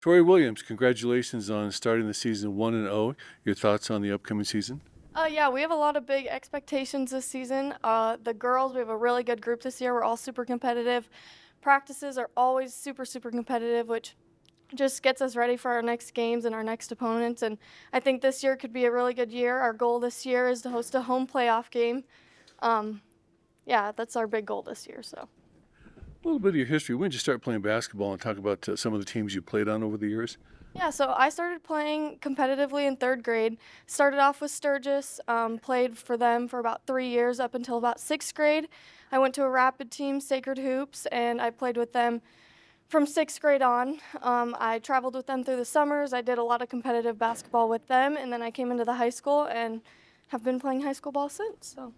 Tori Williams, congratulations on starting the season 1-0. Your thoughts on the upcoming season? Yeah, we have a lot of big expectations this season. The girls, we have a really good group this year. We're all super competitive. Practices are always super, super competitive, which just gets us ready for our next games and our next opponents. And I think this year could be a really good year. Our goal this year is to host a home playoff game. Um, yeah, that's our big goal this year. So. A little bit of your history. When did you start playing basketball and talk about some of the teams you played on over the years? Yeah, so I started playing competitively in third grade. Started off with Sturgis, played for them for about 3 years up until about sixth grade. I went to a rapid team, Sacred Hoops, and I played with them from sixth grade on. I traveled with them through the summers. I did a lot of competitive basketball with them, and then I came into the high school and have been playing high school ball since. So.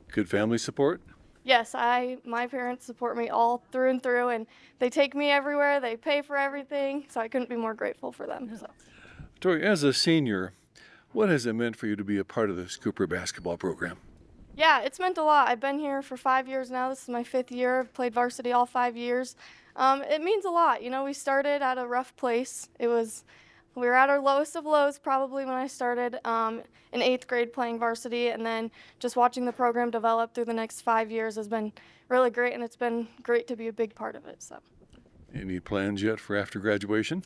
Good family support? Yes, my parents support me all through and through, and they take me everywhere. They pay for everything, so I couldn't be more grateful for them. So. Tori, as a senior, what has it meant for you to be a part of the Cooper basketball program? Yeah, it's meant a lot. I've been here for 5 years now. This is my fifth year. I've played varsity all 5 years. It means a lot. You know, we started at a rough place. We were at our lowest of lows probably when I started in eighth grade playing varsity, and then just watching the program develop through the next 5 years has been really great, and it's been great to be a big part of it. So. Any plans yet for after graduation?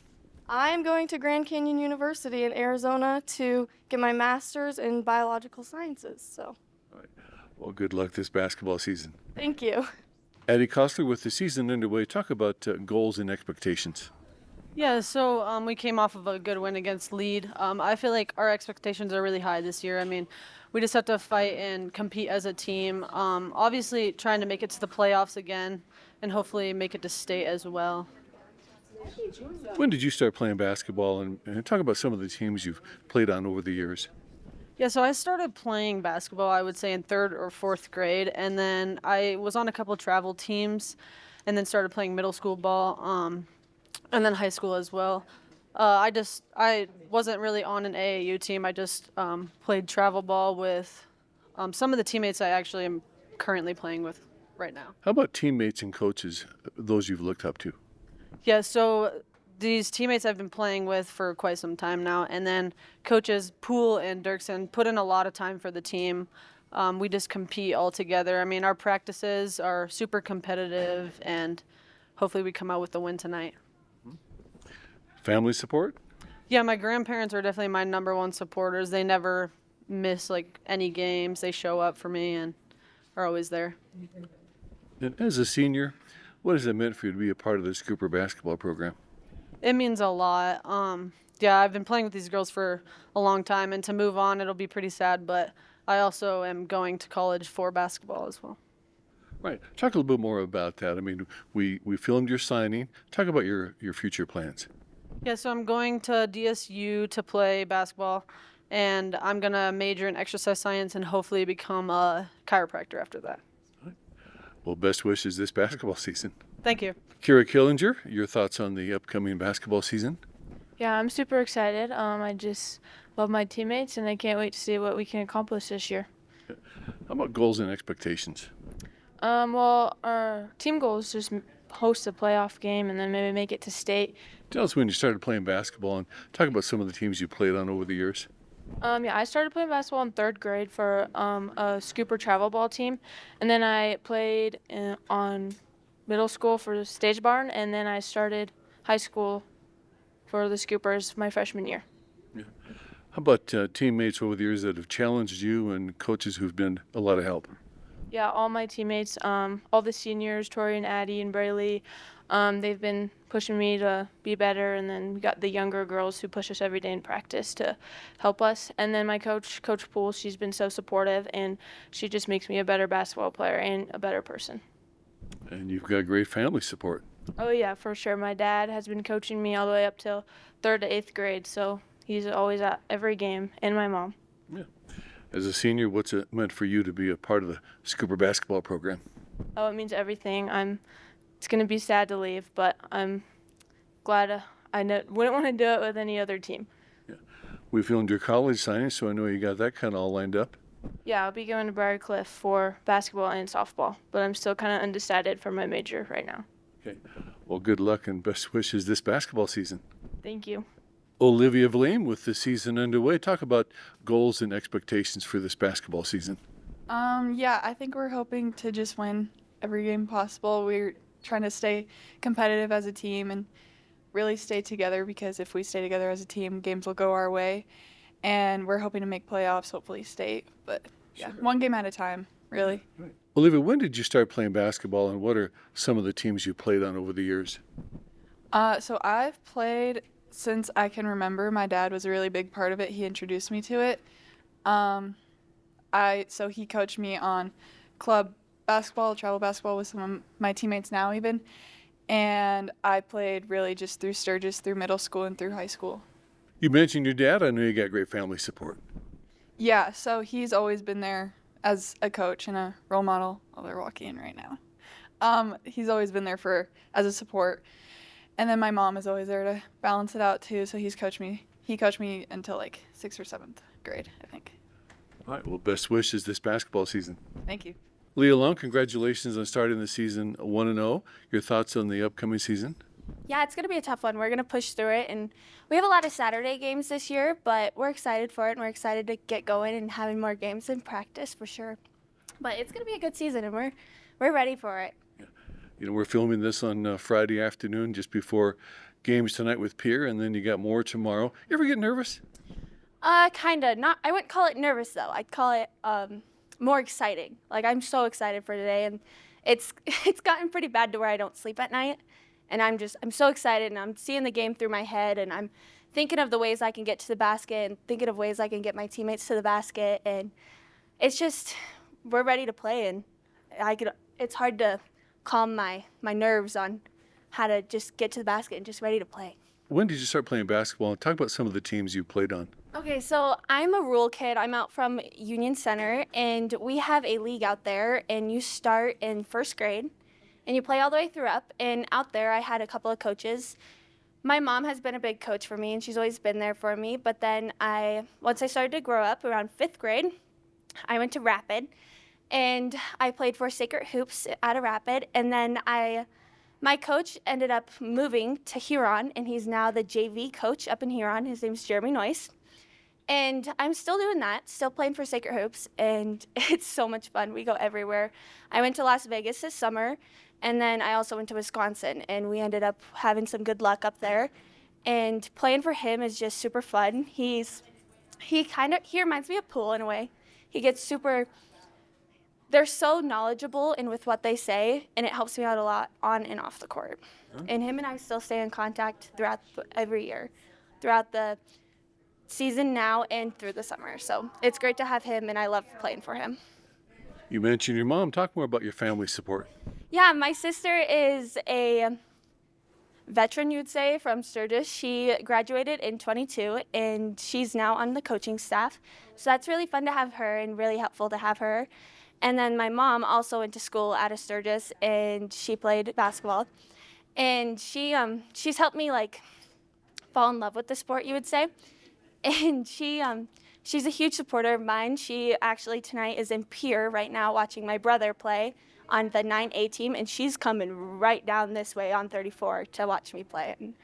I am going to Grand Canyon University in Arizona to get my master's in biological sciences. So. All right. Well, good luck this basketball season. Thank you. Addy Kossler, with the season underway, talk about goals and expectations. Yeah, so we came off of a good win against Lead. I feel like our expectations are really high this year. I mean, we just have to fight and compete as a team. Obviously, trying to make it to the playoffs again and hopefully make it to state as well. When did you start playing basketball, and talk about some of the teams you've played on over the years? Yeah, so I started playing basketball, I would say, in third or fourth grade, and then I was on a couple travel teams and then started playing middle school ball. And then high school as well. I wasn't really on an AAU team. I just played travel ball with some of the teammates I actually am currently playing with right now. How about teammates and coaches, those you've looked up to? Yeah, so these teammates I've been playing with for quite some time now, and then coaches Pool and Dirksen put in a lot of time for the team. We just compete all together. I mean, our practices are super competitive, and hopefully we come out with the win tonight. Family support? Yeah, my grandparents are definitely my number one supporters. They never miss any games. They show up for me and are always there. And as a senior, what has it meant for you to be a part of this Cooper basketball program? It means a lot. Yeah, I've been playing with these girls for a long time, and to move on, it'll be pretty sad, but I also am going to college for basketball as well. Right. Talk a little bit more about that. I mean, we filmed your signing. Talk about your future plans. Yeah, so I'm going to DSU to play basketball, and I'm going to major in exercise science and hopefully become a chiropractor after that. Well, best wishes this basketball season. Thank you. Kierra Killinger, your thoughts on the upcoming basketball season? Yeah, I'm super excited. I just love my teammates, and I can't wait to see what we can accomplish this year. How about goals and expectations? Well, our team goal is just host a playoff game and then maybe make it to state. Tell us when you started playing basketball and talk about some of the teams you played on over the years. Yeah, I started playing basketball in third grade for a Scooper travel ball team, and then I played on middle school for the Stage Barn, and then I started high school for the Scoopers my freshman year. Yeah. How about teammates over the years that have challenged you and coaches who've been a lot of help? Yeah, all my teammates, all the seniors, Tori and Addy and Braylee, they've been pushing me to be better, and then we got the younger girls who push us every day in practice to help us. And then my coach, Coach Pool, she's been so supportive, and she just makes me a better basketball player and a better person. And you've got great family support. Oh, yeah, for sure. My dad has been coaching me all the way up till third to eighth grade, so he's always at every game, and my mom. Yeah. As a senior, what's it meant for you to be a part of the Scooper basketball program? Oh, it means everything. It's going to be sad to leave, but I'm glad wouldn't want to do it with any other team. Yeah. We filmed your college signing, so I know you got that kind of all lined up. Yeah, I'll be going to Briarcliff for basketball and softball, but I'm still kind of undecided for my major right now. Okay. Well, good luck and best wishes this basketball season. Thank you. Olivia Vliem, with the season underway, talk about goals and expectations for this basketball season. Yeah, I think we're hoping to just win every game possible. We're trying to stay competitive as a team and really stay together, because if we stay together as a team, games will go our way. And we're hoping to make playoffs, hopefully state. But yeah, one game at a time, really. Right. Olivia, when did you start playing basketball, and what are some of the teams you played on over the years? So I've played since I can remember. My dad was a really big part of it. He introduced me to it. So he coached me on club basketball, travel basketball with some of my teammates now even. And I played really just through Sturgis, through middle school and through high school. You mentioned your dad. I know you got great family support. Yeah, so he's always been there as a coach and a role model. Oh, they're walking in right now. He's always been there as a support. And then my mom is always there to balance it out too. So he coached me until like 6th or 7th grade, I think. All right. Well, best wishes this basketball season. Thank you. Leigha Long, congratulations on starting the season 1-0. Your thoughts on the upcoming season? Yeah, it's going to be a tough one. We're going to push through it, and we have a lot of Saturday games this year, but we're excited for it, and we're excited to get going and having more games in practice for sure. But it's going to be a good season, and we're ready for it. You know, we're filming this on Friday afternoon, just before games tonight with Pierre, and then you got more tomorrow. You ever get nervous? Kind of. Not. I wouldn't call it nervous though. I'd call it more exciting. Like, I'm so excited for today, and it's gotten pretty bad to where I don't sleep at night, and I'm so excited, and I'm seeing the game through my head, and I'm thinking of the ways I can get to the basket and thinking of ways I can get my teammates to the basket, and it's just, we're ready to play, and it's hard to calm my nerves on how to just get to the basket and just ready to play. When did you start playing basketball? And talk about some of the teams you played on. Okay, so I'm a rural kid. I'm out from Union Center, and we have a league out there, and you start in first grade, and you play all the way through up. And out there, I had a couple of coaches. My mom has been a big coach for me, and she's always been there for me. But then once I started to grow up around 5th grade, I went to Rapid, and I played for Sacred Hoops out of Rapid. And then my coach ended up moving to Huron, and he's now the JV coach up in Huron. His name's Jeremy Noyce. And I'm still doing that, still playing for Sacred Hoops, and it's so much fun. We go everywhere. I went to Las Vegas this summer, and then I also went to Wisconsin, and we ended up having some good luck up there. And playing for him is just super fun. He reminds me of Pool in a way. He gets they're so knowledgeable in with what they say, and it helps me out a lot on and off the court. And him and I still stay in contact throughout every year, throughout the season now and through the summer. So it's great to have him, and I love playing for him. You mentioned your mom. Talk more about your family support. Yeah, my sister is a veteran, you'd say, from Sturgis. She graduated in 22, and she's now on the coaching staff. So that's really fun to have her and really helpful to have her. And then my mom also went to school out of Sturgis, and she played basketball. And she's helped me like fall in love with the sport, you would say. And she's a huge supporter of mine. She actually tonight is in Pierre right now watching my brother play on the 9A team, and she's coming right down this way on 34 to watch me play. And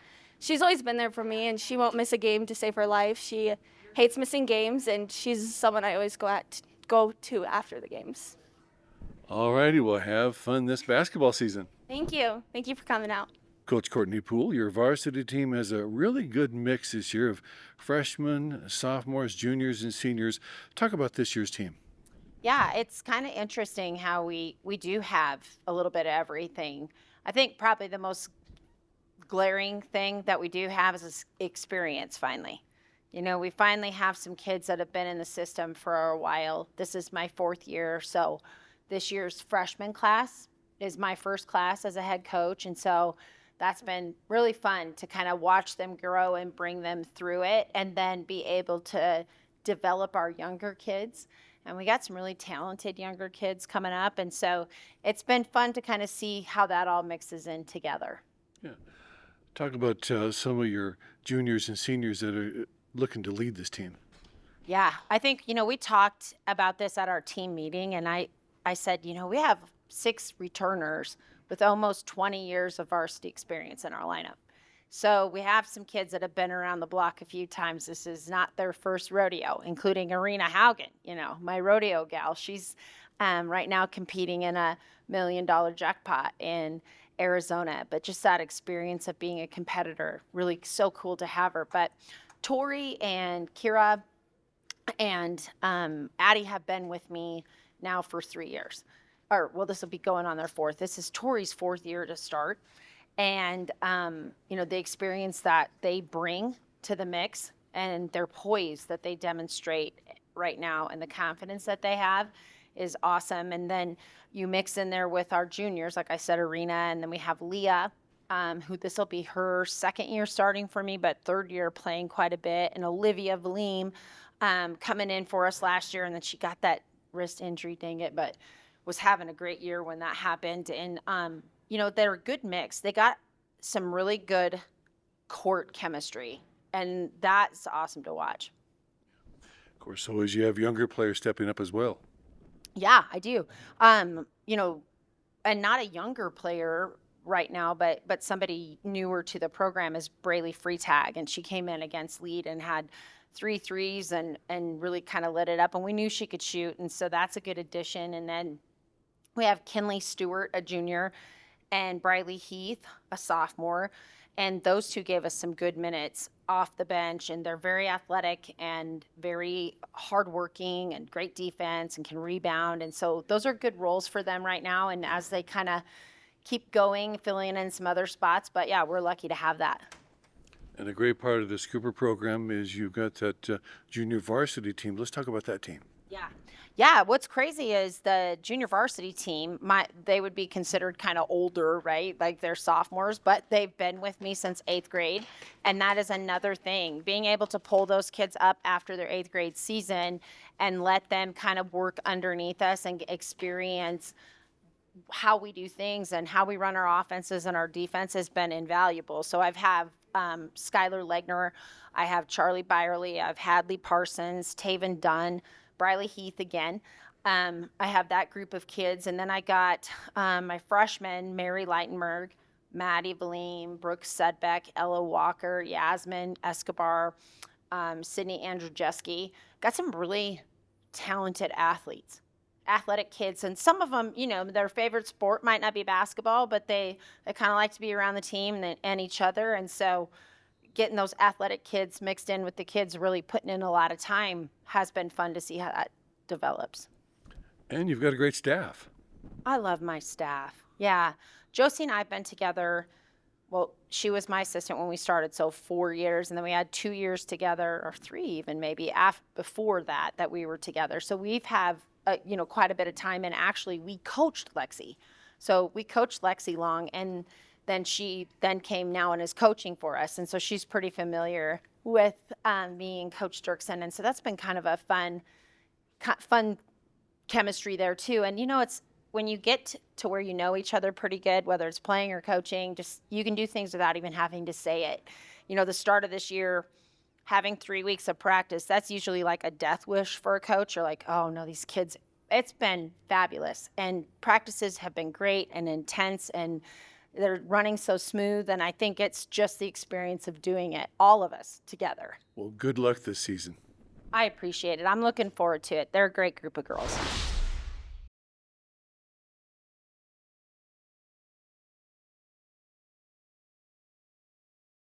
she's always been there for me, and she won't miss a game to save her life. She hates missing games, and she's someone I always go to after the games. All righty, well, have fun this basketball season. Thank you. Thank you for coming out. Coach Courtney Pool, your varsity team has a really good mix this year of freshmen, sophomores, juniors, and seniors. Talk about this year's team. Yeah, it's kind of interesting how we do have a little bit of everything. I think probably the most glaring thing that we do have is experience finally. You know, we finally have some kids that have been in the system for a while. This is my 4th year, so this year's freshman class is my first class as a head coach, and so that's been really fun to kind of watch them grow and bring them through it, and then be able to develop our younger kids. And we got some really talented younger kids coming up, and so it's been fun to kind of see how that all mixes in together. Yeah. Talk about some of your juniors and seniors that are looking to lead this team. Yeah, I think, we talked about this at our team meeting, and I said, we have 6 returners, with almost 20 years of varsity experience in our lineup. So we have some kids that have been around the block a few times. This is not their first rodeo, including Arena Haugen, my rodeo gal. She's right now competing in a $1 million jackpot in Arizona. But just that experience of being a competitor, really so cool to have her. But Tori and Kierra and Addy have been with me now for 3 years. This will be going on their fourth. This is Tori's fourth year to start. And, the experience that they bring to the mix and their poise that they demonstrate right now and the confidence that they have is awesome. And then you mix in there with our juniors, like I said, Arena, and then we have Leigha, who this will be her second year starting for me, but third year playing quite a bit, and Olivia Vliem coming in for us last year, and then she got that wrist injury, dang it, but was having a great year when that happened. And they're a good mix. They got some really good court chemistry, and that's awesome to watch. Of course, always you have younger players stepping up as well. Yeah, I do. And not a younger player right now, but somebody newer to the program is Braylee Freetag, and she came in against lead and had 3 threes and really kind of lit it up, and we knew she could shoot, and so that's a good addition. And then we have Kinley Stewart, a junior, and Briley Heath, a sophomore, and those two gave us some good minutes off the bench, and they're very athletic and very hardworking and great defense and can rebound, and so those are good roles for them right now, and as they kind of keep going, filling in some other spots. But yeah, we're lucky to have that. And a great part of this Cooper program is you've got that junior varsity team. Let's talk about that team. Yeah, what's crazy is the junior varsity team, they would be considered kind of older, right? Like they're sophomores, but they've been with me since 8th grade. And that is another thing, being able to pull those kids up after their 8th grade season and let them kind of work underneath us and experience how we do things and how we run our offenses and our defense has been invaluable. So I've had Skylar Legner, I have Charlie Byerly, I've Hadley Parsons, Taven Dunn, Briley Heath again. I have that group of kids. And then I got my freshmen, Mary Leitenberg, Maddie Vliem, Brooke Sedbeck, Ella Walker, Yasmin Escobar, Sydney Andrzejewski. Got some really talented athletic kids. And some of them, their favorite sport might not be basketball, but they kind of like to be around the team and each other. And so getting those athletic kids mixed in with the kids really putting in a lot of time has been fun to see how that develops. And you've got a great staff. I love my staff. Yeah. Josie and I have been together. Well, she was my assistant when we started, so 4 years. And then we had 2 years together, or 3 even maybe, before that we were together. So we've had, quite a bit of time. And actually, we coached Lexi. So we coached Leigha Long, and then she came now and is coaching for us. And so she's pretty familiar with me and Coach Dirksen. And so that's been kind of a fun chemistry there too. And it's when you get to where you know each other pretty good, whether it's playing or coaching, just you can do things without even having to say it. The start of this year, having 3 weeks of practice, that's usually like a death wish for a coach. You're like, oh no, these kids, it's been fabulous. And practices have been great and intense, and they're running so smooth, and I think it's just the experience of doing it, all of us together. Well, good luck this season. I appreciate it. I'm looking forward to it. They're a great group of girls.